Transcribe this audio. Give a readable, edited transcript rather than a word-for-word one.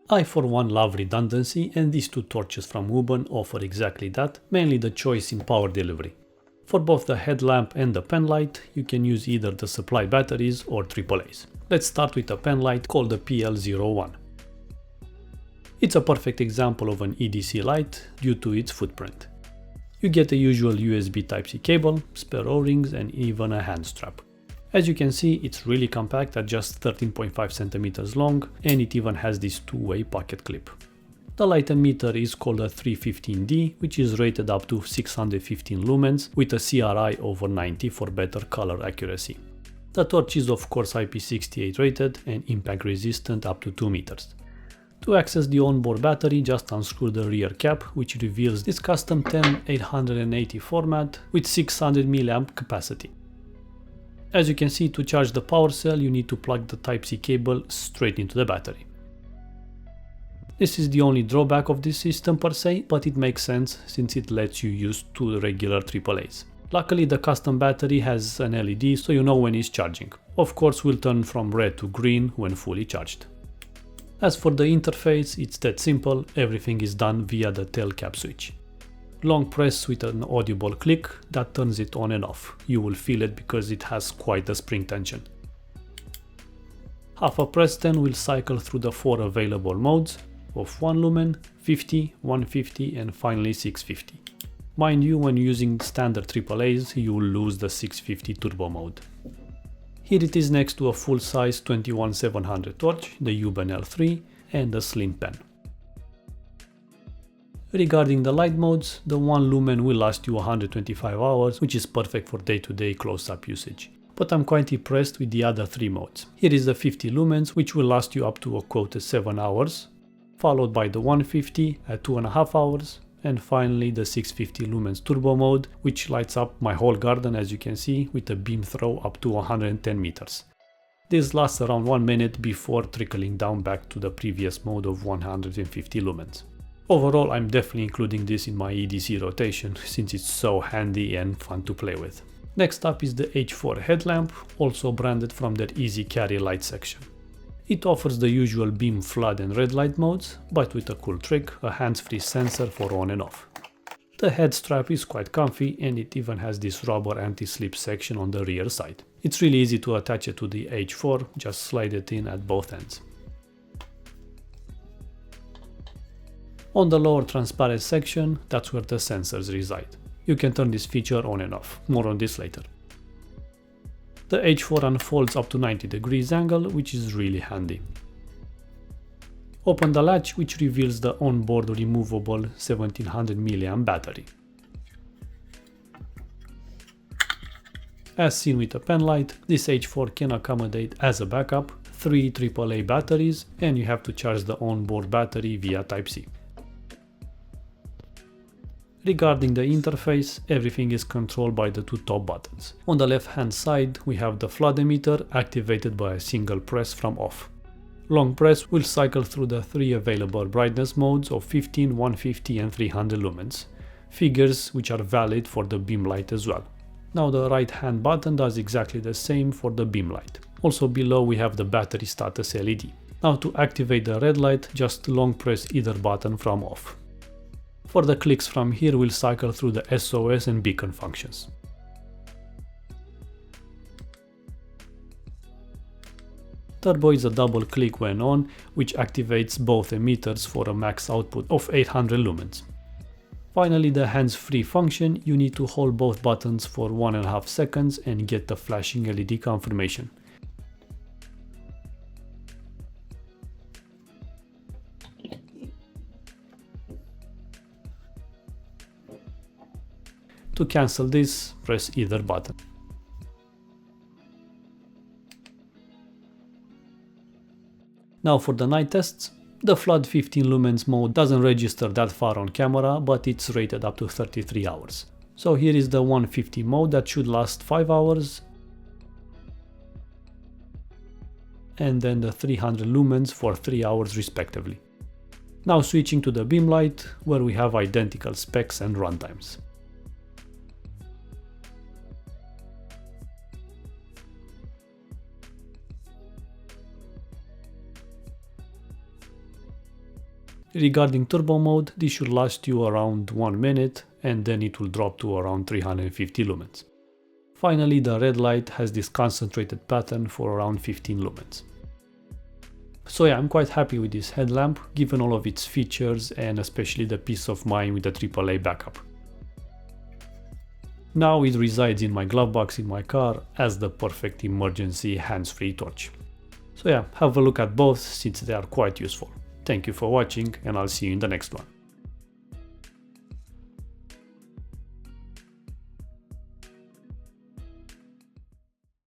I for one love redundancy, and these two torches from Wuben offer exactly that, mainly the choice in power delivery. For both the headlamp and the penlight, you can use either the supply batteries or AAAs. Let's start with a penlight called the PL01. It's a perfect example of an EDC light due to its footprint. You get a usual USB Type-C cable, spare O-rings and even a hand strap. As you can see, it's really compact at just 13.5 cm long, and it even has this two-way pocket clip. The light emitter is called a 315D, which is rated up to 615 lumens with a CRI over 90 for better color accuracy. The torch is of course IP68 rated and impact resistant up to 2 meters. To access the onboard battery, just unscrew the rear cap, which reveals this custom 10880 format with 600 mAh capacity. As you can see, to charge the power cell you need to plug the Type-C cable straight into the battery. This is the only drawback of this system per se, but it makes sense since it lets you use two regular AAAs. Luckily the custom battery has an LED so you know when it's charging. Of course will turn from red to green when fully charged. As for the interface, it's that simple, everything is done via the tail cap switch. Long press with an audible click that turns it on and off. You will feel it because it has quite a spring tension. Half a press then will cycle through the 4 available modes of 1 lumen, 50, 150 and finally 650. Mind you, when using standard AAAs you will lose the 650 turbo mode. Here it is next to a full-size 21700 torch, the Wuben L3 and a slim pen. Regarding the light modes, the 1 lumen will last you 125 hours, which is perfect for day-to-day close-up usage. But I'm quite impressed with the other 3 modes. Here is the 50 lumens, which will last you up to a quoted 7 hours, followed by the 150 at 2.5 hours, and finally the 650 lumens turbo mode, which lights up my whole garden as you can see with a beam throw up to 110 meters. This lasts around 1 minute before trickling down back to the previous mode of 150 lumens. Overall, I'm definitely including this in my EDC rotation since it's so handy and fun to play with. Next up is the H4 headlamp, also branded from their easy carry light section. It offers the usual beam, flood and red light modes, but with a cool trick, a hands-free sensor for on and off. The head strap is quite comfy and it even has this rubber anti-slip section on the rear side. It's really easy to attach it to the H4, just slide it in at both ends. On the lower transparent section, that's where the sensors reside. You can turn this feature on and off, more on this later. The H4 unfolds up to 90 degrees angle, which is really handy. Open the latch, which reveals the onboard removable 1700 mAh battery. As seen with the penlight, this H4 can accommodate as a backup 3 AAA batteries, and you have to charge the onboard battery via Type-C. Regarding the interface, everything is controlled by the 2 top buttons. On the left hand side we have the flood emitter activated by a single press from off. Long press will cycle through the 3 available brightness modes of 15, 150 and 300 lumens, figures which are valid for the beam light as well. Now the right hand button does exactly the same for the beam light. Also below we have the battery status LED. Now to activate the red light, just long press either button from off. For the clicks from here we'll cycle through the SOS and beacon functions. Turbo is a double click when on, which activates both emitters for a max output of 800 lumens. Finally, the hands-free function, you need to hold both buttons for 1.5 seconds and get the flashing LED confirmation. To cancel this, press either button. Now for the night tests. The flood 15 lumens mode doesn't register that far on camera, but it's rated up to 33 hours. So here is the 150 mode that should last 5 hours. And then the 300 lumens for 3 hours respectively. Now switching to the beam light, where we have identical specs and runtimes. Regarding turbo mode, this should last you around 1 minute and then it will drop to around 350 lumens. Finally, the red light has this concentrated pattern for around 15 lumens. So yeah, I'm quite happy with this headlamp, given all of its features and especially the peace of mind with the AAA backup. Now it resides in my glove box in my car as the perfect emergency hands-free torch. So yeah, have a look at both since they are quite useful. Thank you for watching and I'll see you in the next one.